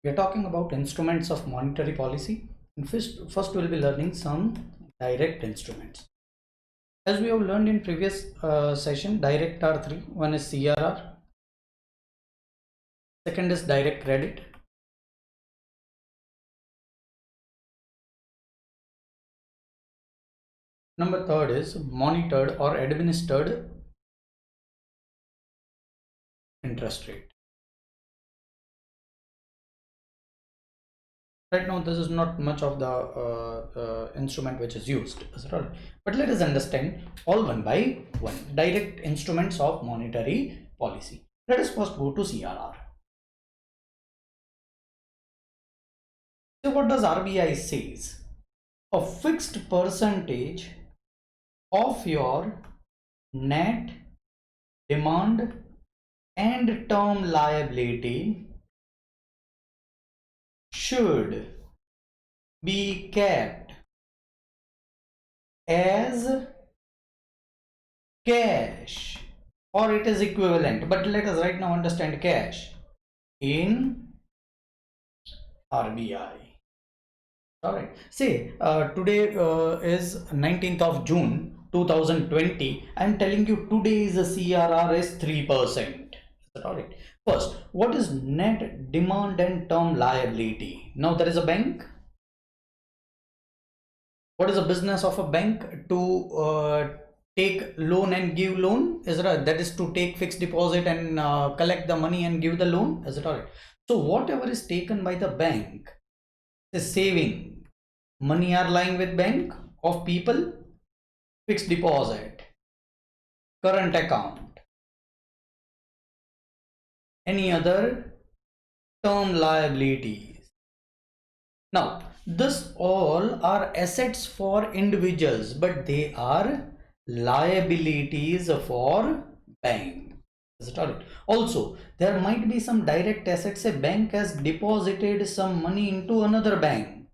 We are talking about instruments of monetary policy. And first we'll be learning some direct instruments. As we have learned in previous session, direct are three. One is CRR, second is direct credit, number third is monitored or administered interest rate. Right now, this is not much of the instrument which is used, but let us understand all one by one. Direct instruments of monetary policy. Let us first go to CRR. So what does RBI says? A fixed percentage of your net demand and term liability should be kept as cash, or it is equivalent, but let us right now understand cash in RBI. All right, say today is 19th of June 2020. I'm telling you today's CRR is 3%. All right, first, what is net demand and term liability? Now there is a bank. What is the business of a bank? To take loan and give loan, is it right? That is to take fixed deposit and collect the money and give the loan, is it all right? So whatever is taken by the bank is saving. Money are lying with bank of people, fixed deposit, current account, any other term liabilities. Now this all are assets for individuals, but they are liabilities for bank. Is it all right? Also, there might be some direct assets. A bank has deposited some money into another bank.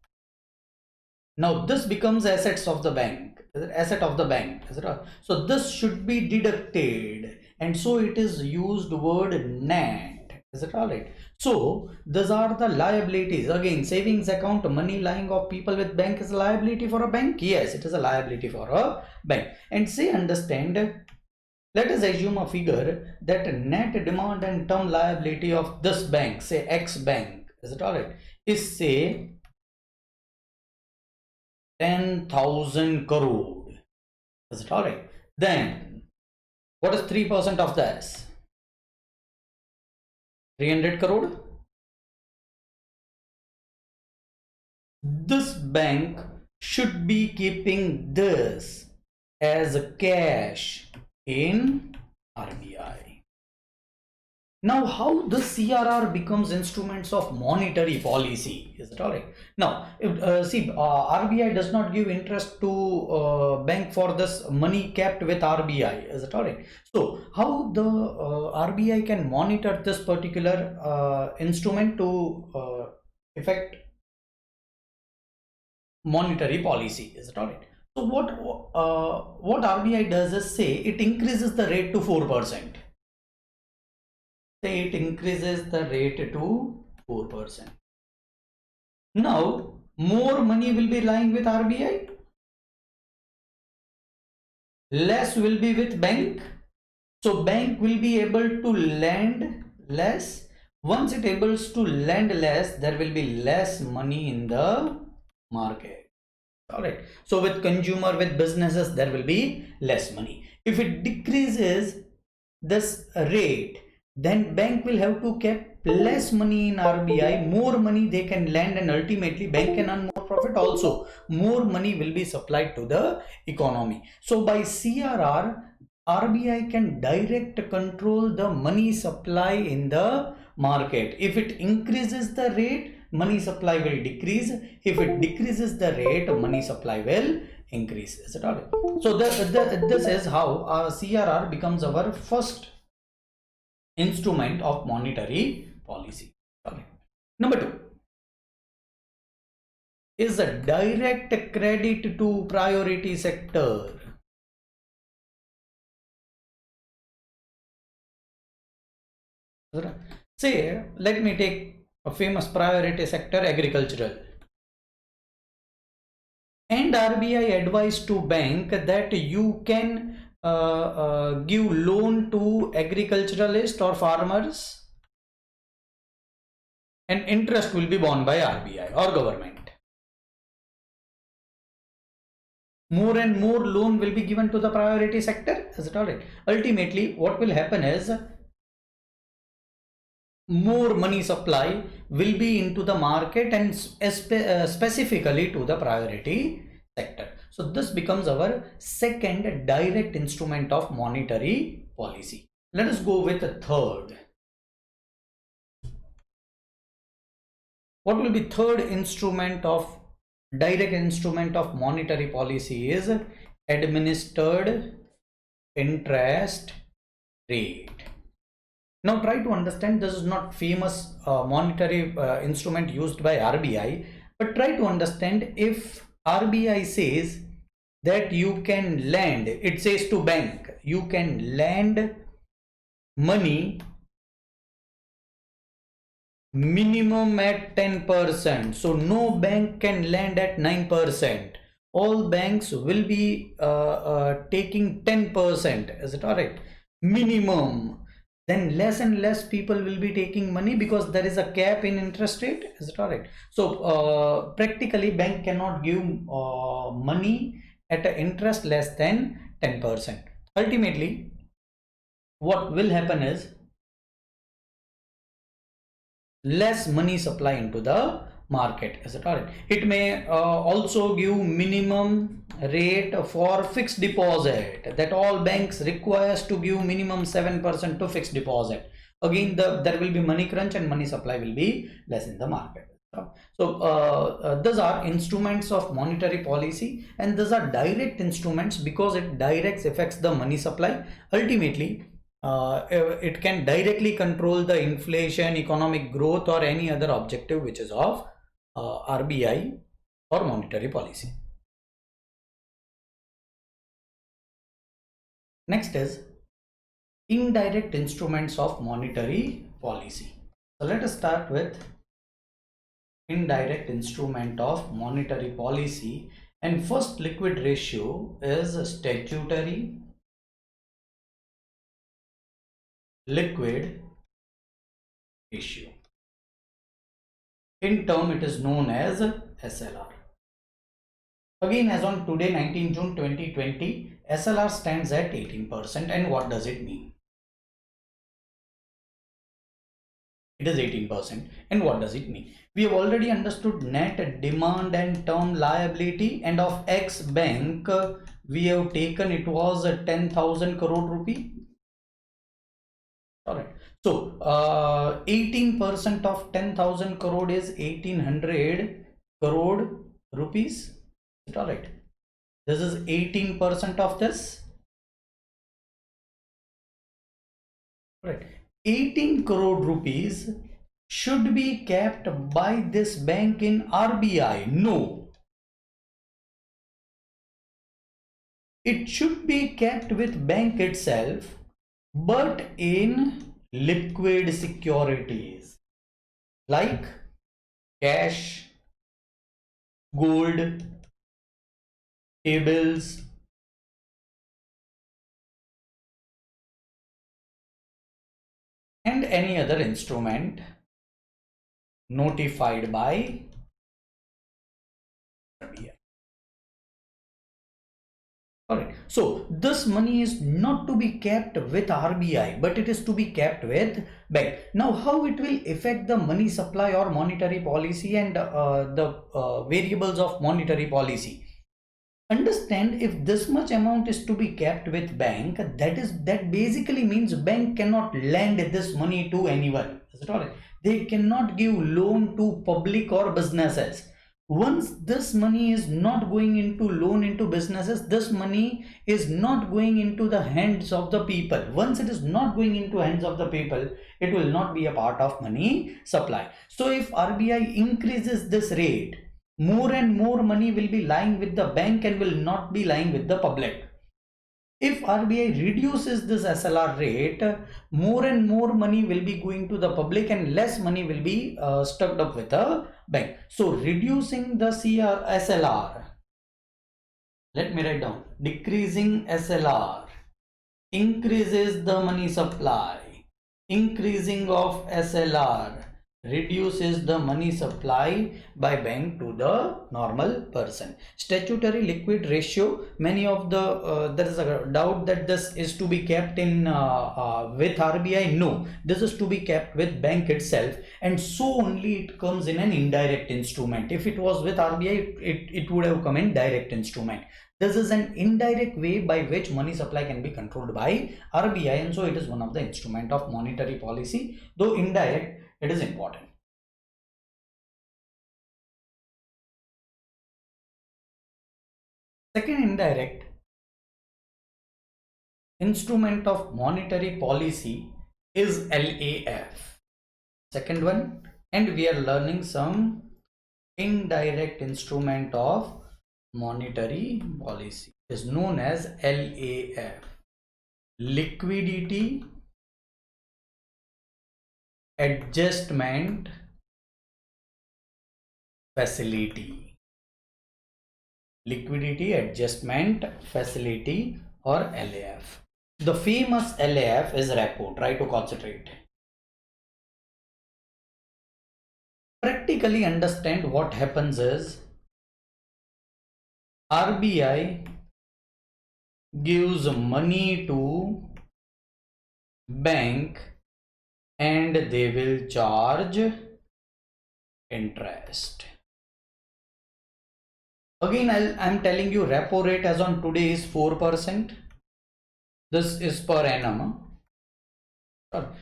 Now this becomes assets of the bank, asset of the bank. Is it all? So this should be deducted, and so it is used word net. Is it all right? So these are the liabilities. Again, savings account, money lying of people with bank is a liability for a bank. Yes, it is a liability for a bank. And say understand, let us assume a figure that net demand and term liability of this bank, say X bank, is it all right, is say 10,000 crore. Is it all right? Then what is 3% of this? 300 crore. This bank should be keeping this as cash in RBI. Now, how the CRR becomes instruments of monetary policy? Is it all right? Now, see, RBI does not give interest to bank for this money kept with RBI. Is it all right? So, how the RBI can monitor this particular instrument to effect monetary policy? Is it all right? So, what RBI does is say it increases the rate to 4%. It increases the rate to 4%. Now, more money will be lying with RBI, less will be with bank. So, bank will be able to lend less. Once it able to lend less, there will be less money in the market. All right. So, with consumer, with businesses, there will be less money. If it decreases this rate, then bank will have to keep less money in RBI, more money they can lend, and ultimately bank can earn more profit. Also more money will be supplied to the economy. So by CRR, RBI can direct control the money supply in the market. If it increases the rate, money supply will decrease. If it decreases the rate, money supply will increase. Is it all right? So this is how CRR becomes our first instrument of monetary policy. Okay. Number two is a direct credit to priority sector. Say, let me take a famous priority sector, agricultural. And RBI advised to bank that you can give loan to agriculturalists or farmers, and interest will be borne by RBI or government. More and more loan will be given to the priority sector. Is it all right? Ultimately, what will happen is more money supply will be into the market and specifically to the priority sector. So this becomes our second direct instrument of monetary policy. Let us go with the third. What will be third instrument of direct instrument of monetary policy is administered interest rate. Now try to understand, this is not famous monetary instrument used by RBI, but try to understand, if RBI says that you can lend, it says to bank, you can lend money minimum at 10%. So no bank can lend at 9%. All banks will be taking 10%. Is it all right? Minimum. Then less and less people will be taking money because there is a cap in interest rate. Is it all right? So practically bank cannot give money at an interest less than 10%. Ultimately, what will happen is less money supply into the market. Is it all right? It may also give minimum rate for fixed deposit, that all banks requires to give minimum 7% to fixed deposit. Again, there will be money crunch and money supply will be less in the market. So these are instruments of monetary policy, and these are direct instruments because it directs affects the money supply. Ultimately, it can directly control the inflation, economic growth, or any other objective which is of RBI or monetary policy. Next is indirect instruments of monetary policy. So let us start with indirect instrument of monetary policy, and first liquid ratio is statutory liquid ratio. In term it is known as SLR. Again, as on today, 19 June 2020, SLR stands at 18%. And what does it mean? It is 18%. And what does it mean? We have already understood net demand and term liability, and of X bank we have taken, it was 10,000 crore rupee. All right. So 18% of 10,000 crore is 1800 crore rupees. Is it all right? This is 18% of this. Right. 18 crore rupees should be kept by this bank in RBI. No. It should be kept with bank itself, but in liquid securities like cash, gold, T-bills, and any other instrument notified by RBI. Alright, so this money is not to be kept with RBI, but it is to be kept with bank. Now, how it will affect the money supply or monetary policy and the variables of monetary policy? Understand, if this much amount is to be kept with bank, that basically means bank cannot lend this money to anyone. Is it all right? They cannot give loan to public or businesses. Once this money is not going into loan into businesses, this money is not going into the hands of the people. Once it is not going into hands of the people, it will not be a part of money supply. So if RBI increases this rate, more and more money will be lying with the bank and will not be lying with the public. If RBI reduces this SLR rate, more and more money will be going to the public and less money will be stuck up with a bank. So reducing the SLR, let me write down, decreasing SLR increases the money supply. Increasing of SLR reduces the money supply by bank to the normal person. Statutory liquid ratio, many of the there is a doubt that this is to be kept in with RBI. No, this is to be kept with bank itself, and so only it comes in an indirect instrument. If it was with RBI, it would have come in direct instrument. This is an indirect way by which money supply can be controlled by RBI, and so it is one of the instrument of monetary policy. Though indirect, it is important. Second indirect instrument of monetary policy is LAF. Second one, and we are learning some indirect instrument of monetary policy is known as LAF, liquidity adjustment facility. Liquidity adjustment facility, or LAF. The famous LAF is repo. Try to concentrate. Practically understand what happens is RBI gives money to bank and they will charge interest. Again, I'm telling you repo rate as on today is 4%. This is per annum.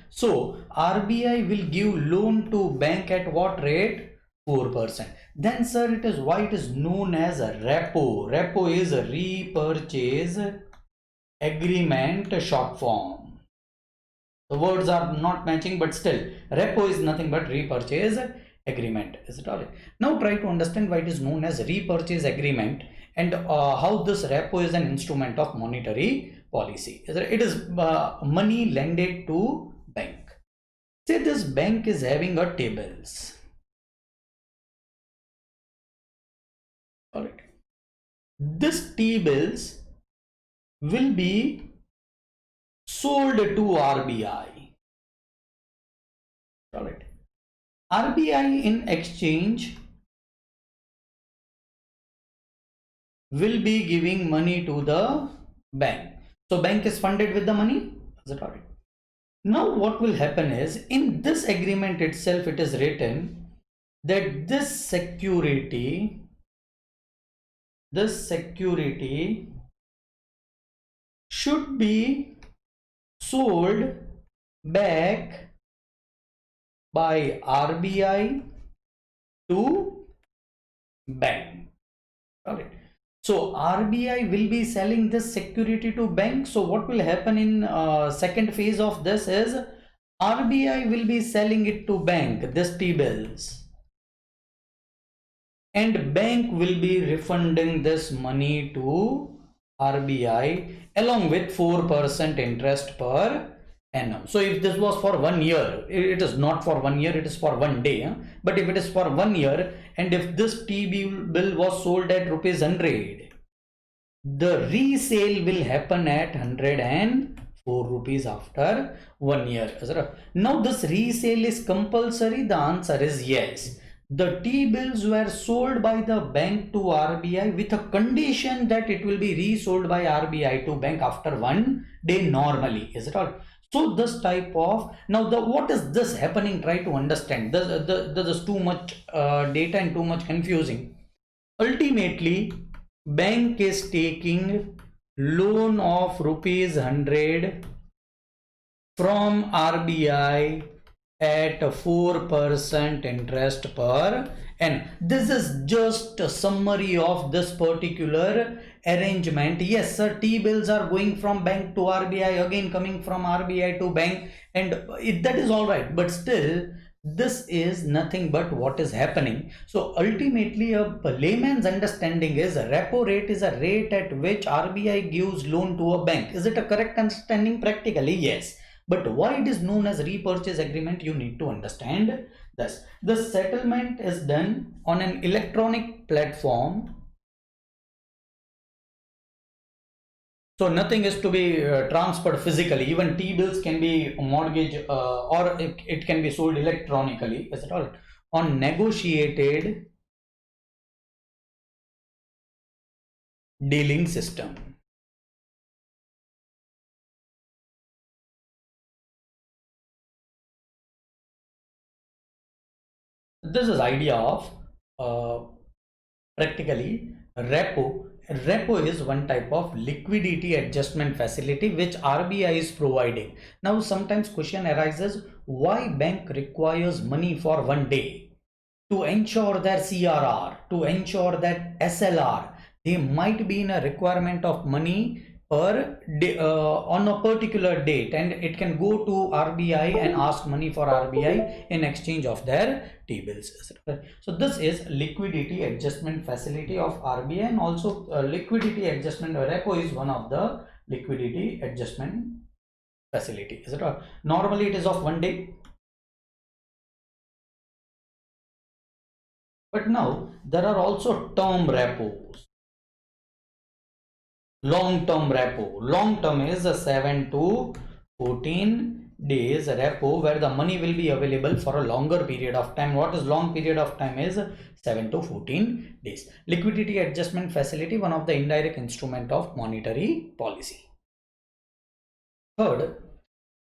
So RBI will give loan to bank at what rate? 4%. Then sir, it is why it is known as a repo. Repo is a repurchase agreement short form. The words are not matching, but still repo is nothing but repurchase agreement. Is it all right? Now try to understand why it is known as repurchase agreement and how this repo is an instrument of monetary policy. It is money lended to bank. Say this bank is having a tables. All right. This T-bills will be sold to RBI. All right. RBI in exchange will be giving money to the bank. So bank is funded with the money. Is it all right? Now what will happen is in this agreement itself it is written that this security should be sold back by RBI to bank. All right. So RBI will be selling this security to bank. So what will happen in second phase of this is RBI will be selling it to bank, this T-bills, and bank will be refunding this money to RBI along with 4% interest per annum. So if this was for 1 year, it is not for 1 year, it is for 1 day. But if it is for 1 year, and if this T-bill was sold at ₹100, the resale will happen at 104 rupees after 1 year. Now this resale is compulsory. The answer is yes. The T-bills were sold by the bank to RBI with a condition that it will be resold by RBI to bank after 1 day normally. Is it all? So this type of, now what is this happening? Try to understand. This is too much data and too much confusing. Ultimately, bank is taking loan of ₹100 from RBI at 4% interest per annum. This is just a summary of this particular arrangement. Yes sir, T-bills are going from bank to RBI, again coming from RBI to bank, and that is all right, but still this is nothing but what is happening. So ultimately a layman's understanding is a repo rate is a rate at which RBI gives loan to a bank. Is it a correct understanding? Practically yes. But why it is known as repurchase agreement, you need to understand this. The settlement is done on an electronic platform. So nothing is to be transferred physically. Even T-bills can be mortgage or it can be sold electronically. Is it all on negotiated dealing system? This is idea of practically repo. Repo is one type of liquidity adjustment facility which RBI is providing. Now sometimes question arises, why bank requires money for one day? To ensure their CRR, to ensure that SLR, they might be in a requirement of money per day, on a particular date, and it can go to RBI and ask money for RBI in exchange of their T-bills. So this is liquidity adjustment facility of RBI, and also liquidity adjustment repo is one of the liquidity adjustment facility. Is it all? Normally it is of one day. But now there are also term repos. Long-term repo. Long-term is a 7 to 14 days repo where the money will be available for a longer period of time. What is long period of time is 7 to 14 days. Liquidity adjustment facility, one of the indirect instrument of monetary policy. Third,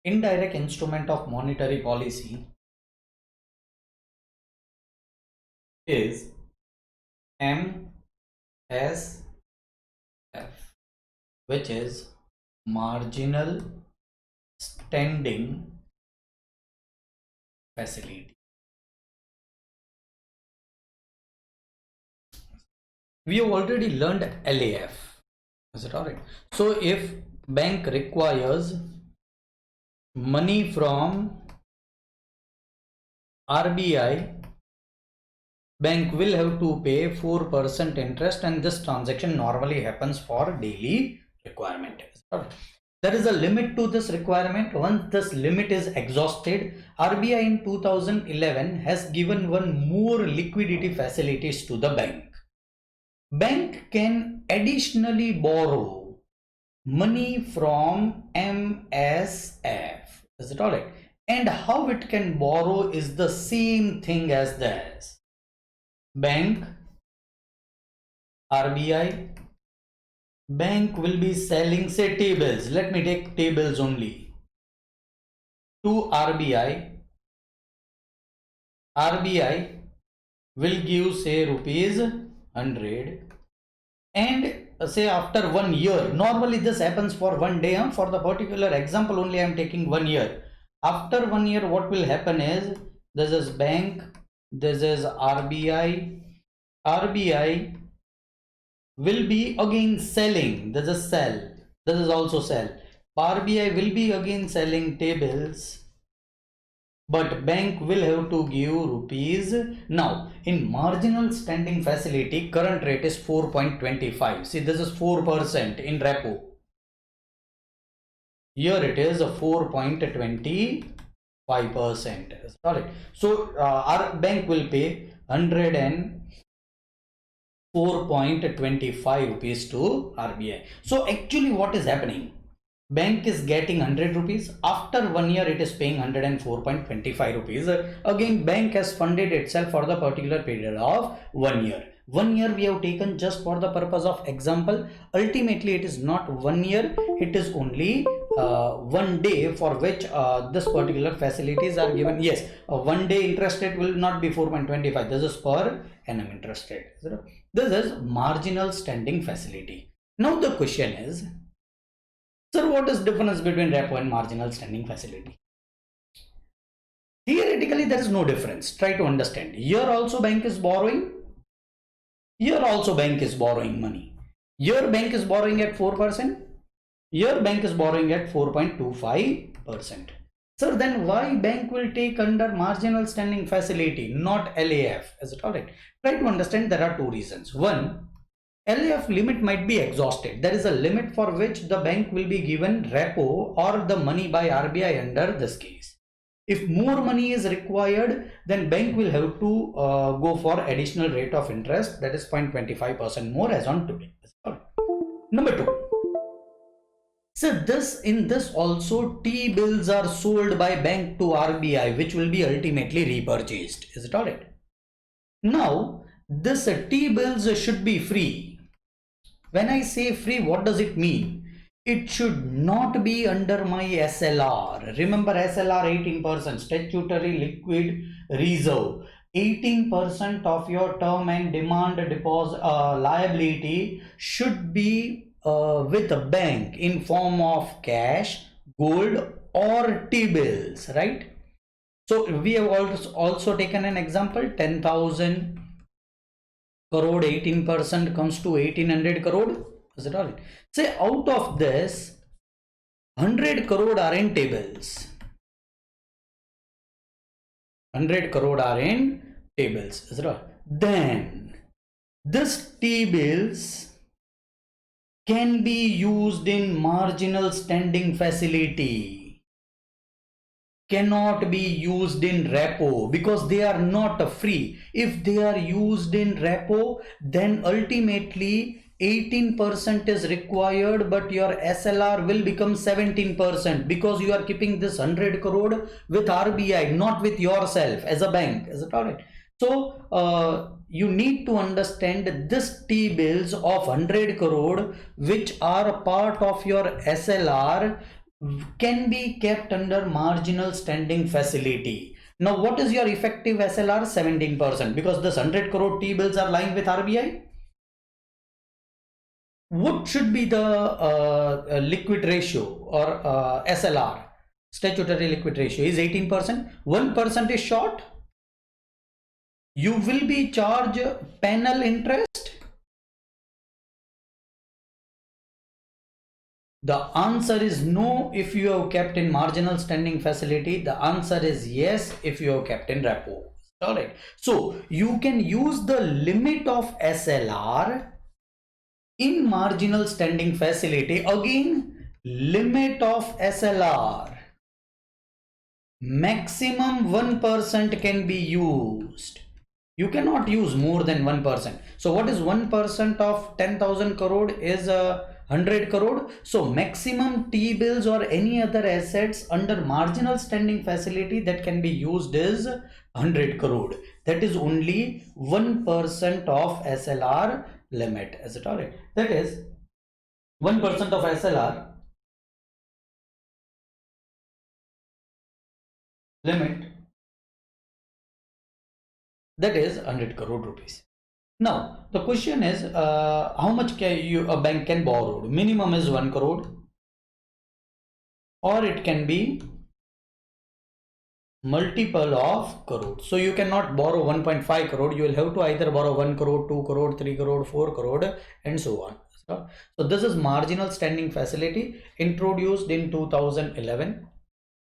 indirect instrument of monetary policy is MSF, which is marginal standing facility. We have already learned LAF. Is it alright? So if bank requires money from RBI, bank will have to pay 4% interest, and this transaction normally happens for daily requirement. There is a limit to this requirement. Once this limit is exhausted, RBI in 2011 has given one more liquidity facilities to the bank. Bank can additionally borrow money from MSF. Is it alright? And how it can borrow is the same thing as this. Bank, RBI, bank will be selling, say, T-bills. Let me take T-bills only. To RBI, RBI will give, say, rupees 100, and say after 1 year, normally this happens for one day. For the particular example only I am taking 1 year. After 1 year, what will happen is, this is bank, this is RBI. RBI will be again selling. This is sell, this is also sell. RBI will be again selling T-bills, but bank will have to give rupees. Now in marginal standing facility, current rate is 4.25. see, this is 4% in repo. Here it is a 4.25%. Sorry. So our bank will pay 104.25 rupees to RBI. So actually what is happening? Bank is getting 100 rupees. After 1 year, it is paying 104.25 rupees. Again, bank has funded itself for the particular period of 1 year. 1 year we have taken just for the purpose of example. Ultimately, it is not 1 year. It is only 1 day for which this particular facilities are given. Yes, 1 day interest rate will not be 4.25. This is per annum interest rate. This is marginal standing facility. Now the question is, sir, what is difference between repo and marginal standing facility? Theoretically, there is no difference. Try to understand. Here also bank is borrowing. Here also bank is borrowing money. Here bank is borrowing at 4%. Here bank is borrowing at 4.25%. Sir, then why bank will take under marginal standing facility, not LAF? Is it alright? Try to understand, there are two reasons. One, LAF limit might be exhausted. There is a limit for which the bank will be given repo or the money by RBI under this case. If more money is required, then bank will have to go for additional rate of interest, that is 0.25% more as on today. Number two. So in this also T-bills are sold by bank to RBI, which will be ultimately repurchased. Is it alright? Now this T-bills should be free. When I say free, what does it mean? It should not be under my SLR. Remember SLR 18%, statutory liquid reserve. 18% of your term and demand deposit liability should be with a bank in form of cash, gold or T-bills, right? So we have also taken an example, 10,000 crore, 18% comes to 1800 crore. Is it all right? Say out of this 100 crore are in T-bills. 100 crore are in T-bills. Is it all? Then this T-bills can be used in marginal standing facility, cannot be used in repo because they are not free. If they are used in repo, then ultimately 18% is required, but your SLR will become 17% because you are keeping this 100 crore with RBI, not with yourself as a bank. Is it all right? So you need to understand this T-bills of 100 crore which are a part of your SLR can be kept under marginal standing facility. Now what is your effective SLR? 17%, because this 100 crore T-bills are lying with RBI. What should be the liquid ratio or SLR? Statutory liquid ratio is 18%. 1% is short, you will be charged penal interest. The answer is no if you have kept in marginal standing facility. The answer is yes if you have kept in repo. All right. So you can use the limit of SLR in marginal standing facility. Again, limit of SLR. Maximum 1% can be used. You cannot use more than 1%. So what is 1% of 10,000 crore is 100 crore. So maximum T-bills or any other assets under marginal standing facility that can be used is 100 crore. That is only 1% of SLR limit. Is it alright? That is 1% of SLR limit, that is 100 crore rupees. Now the question is how much can a bank can borrow? Minimum is 1 crore or it can be multiple of crore. So you cannot borrow 1.5 crore. You will have to either borrow 1 crore, 2 crore, 3 crore, 4 crore and so on. So this is marginal standing facility introduced in 2011.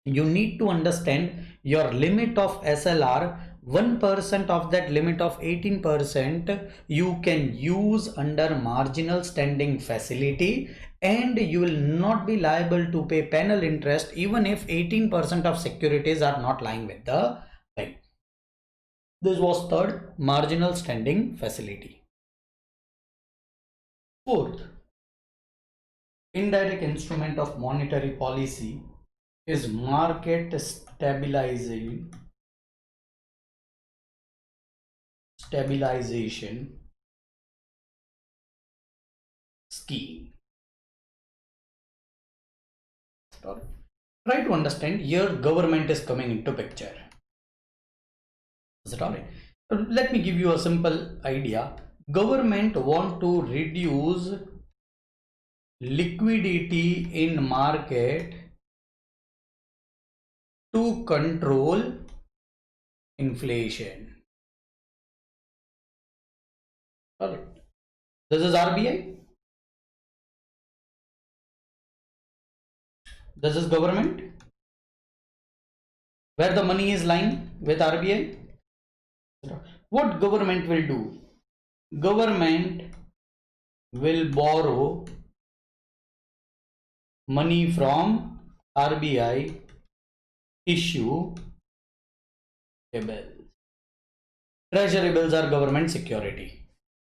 You need to understand your limit of SLR. 1% of that limit of 18% you can use under marginal standing facility, and you will not be liable to pay penal interest even if 18% of securities are not lying with the bank. This was third, marginal standing facility. Fourth, indirect instrument of monetary policy is market stabilization scheme. Try to understand, here government is coming into picture. Is it all right? Let me give you a simple idea. Government want to reduce liquidity in market to control inflation. All right. This is RBI. This is government. where the money is lying with RBI. What government will do? Government will borrow money from RBI, issue bills. Treasury bills are government security.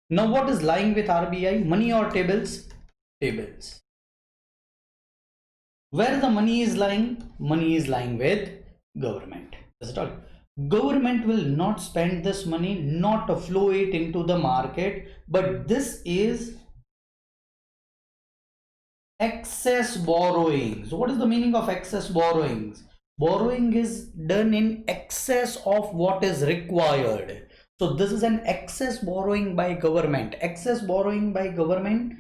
Now what is lying with RBI? Money or tables? Tables. Where the money is lying? Money is lying with government. That's all. Government will not spend this money, not flow it into the market, but this is excess borrowings. What is the meaning of excess borrowings? Borrowing is done in excess of what is required. So this is an excess borrowing by government. Excess borrowing by government,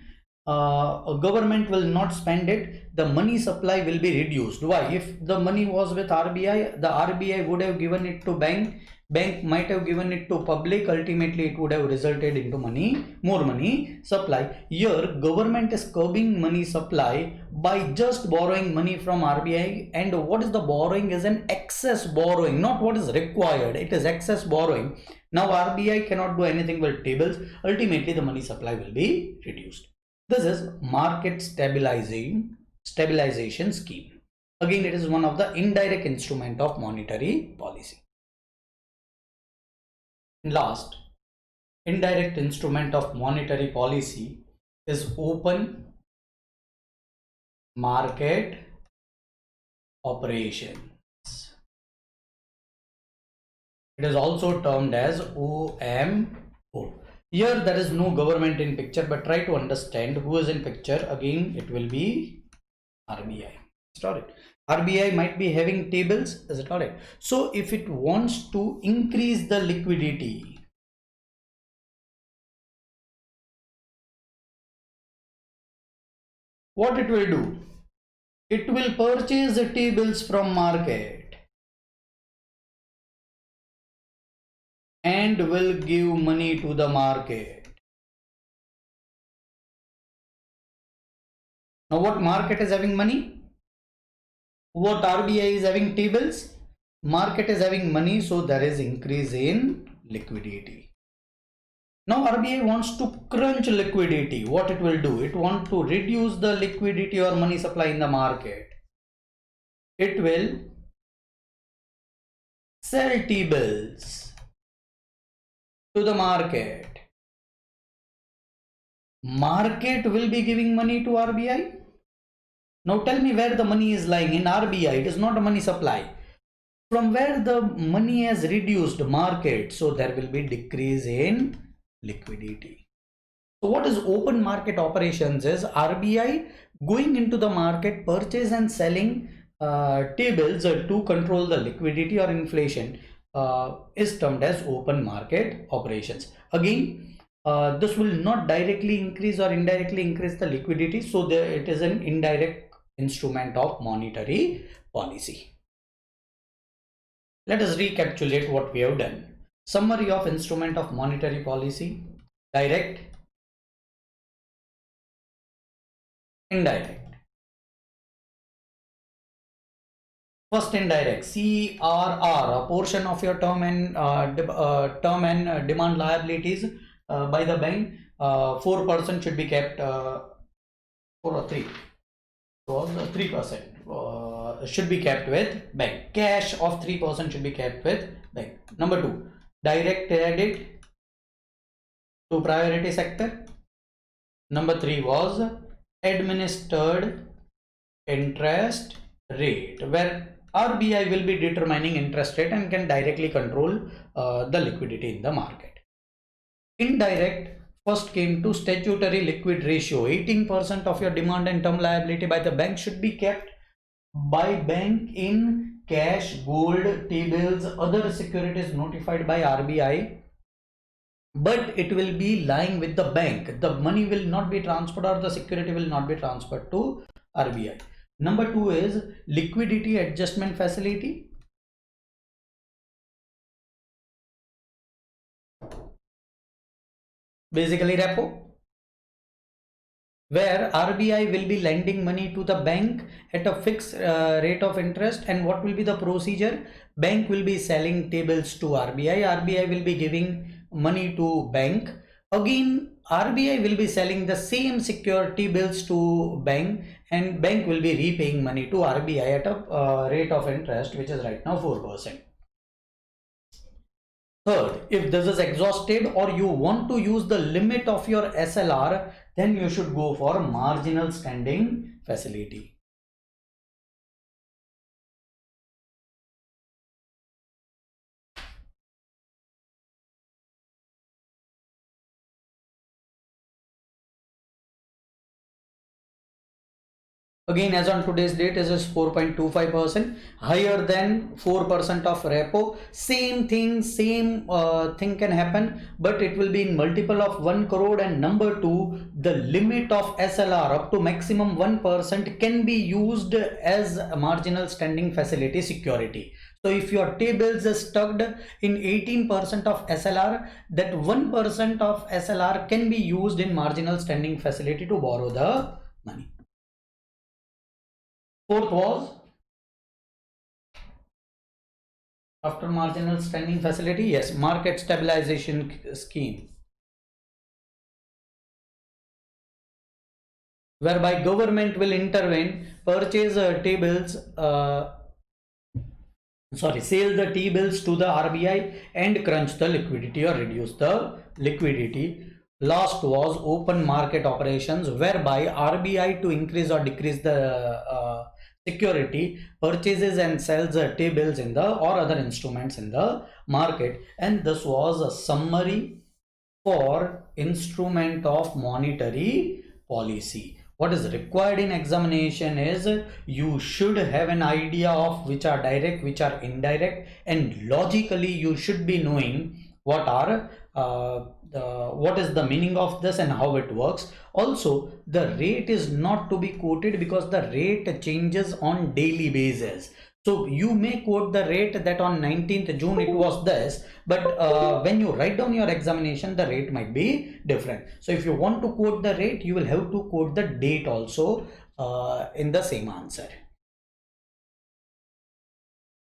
government will not spend it. The money supply will be reduced. Why? If the money was with RBI, the RBI would have given it to bank. Bank might have given it to public. Ultimately, it would have resulted into more money supply. Here, government is curbing money supply by just borrowing money from RBI. And what is the borrowing? Is an excess borrowing, not what is required. It is excess borrowing. Now RBI cannot do anything with tables. Ultimately, the money supply will be reduced. This is market stabilization scheme. Again, it is one of the indirect instrument of monetary policy. Last, indirect instrument of monetary policy is open market operations. It is also termed as OMO. Here there is no government in picture, but try to understand who is in picture. Again, it will be RBI. Got it. RBI might be having tables, is it correct? So if it wants to increase the liquidity, what it will do? It will purchase the T-bills from market and will give money to the market. Now what market is having money? What RBI is having T-bills? Market is having money, so there is increase in liquidity. Now RBI wants to crunch liquidity. What it will do? It wants to reduce the liquidity or money supply in the market. It will sell T-bills to the market. Market will be giving money to RBI. Now tell me where the money is lying. In RBI, it is not a money supply. From where the money has reduced, market, so there will be decrease in liquidity. So what is open market operations is RBI going into the market, purchase and selling T-bills to control the liquidity or inflation is termed as open market operations. Again, this will not directly increase or indirectly increase the liquidity, so it is an indirect instrument of monetary policy. Let us recapitulate what we have done. Summary of instrument of monetary policy: direct, indirect. First, indirect, CRR, a portion of your term and demand liabilities by the bank, 4% should be kept, 4 or 3, so 3% should be kept with bank. Cash of 3% should be kept with bank. Number 2, direct credit to priority sector. Number 3 was administered interest rate, where RBI will be determining interest rate and can directly control the liquidity in the market. Indirect, first came to statutory liquid ratio. 18% of your demand and term liability by the bank should be kept by bank in cash, gold, T-bills, other securities notified by RBI, but it will be lying with the bank. The money will not be transferred, or the security will not be transferred to RBI. Number 2 is liquidity adjustment facility. Basically repo, where RBI will be lending money to the bank at a fixed rate of interest. And what will be the procedure? Bank will be selling T-bills to RBI. RBI will be giving money to bank. Again, RBI will be selling the same security bills to bank, and bank will be repaying money to RBI at a rate of interest which is right now 4%. Third, if this is exhausted or you want to use the limit of your SLR, then you should go for marginal standing facility. Again, as on today's date, it is 4.25%, higher than 4% of repo. Same thing can happen, but it will be in multiple of 1 crore. And number two, the limit of SLR up to maximum 1% can be used as a marginal standing facility security. So if your T-bills is stuck in 18% of SLR, that 1% of SLR can be used in marginal standing facility to borrow the money. Fourth was, after marginal standing facility, yes, market stabilization scheme, whereby government will intervene, purchase T-bills, sell the T-bills to the RBI and crunch the liquidity or reduce the liquidity. Last was open market operations, whereby RBI to increase or decrease the security purchases and sells T-bills in the or other instruments in the market. And this was a summary for instrument of monetary policy. What is required in examination is you should have an idea of which are direct, which are indirect, and logically you should be knowing what are what is the meaning of this and how it works. Also, the rate is not to be quoted because the rate changes on daily basis. So you may quote the rate that on 19th June it was this, but when you write down your examination, the rate might be different. So if you want to quote the rate, you will have to quote the date also in the same answer.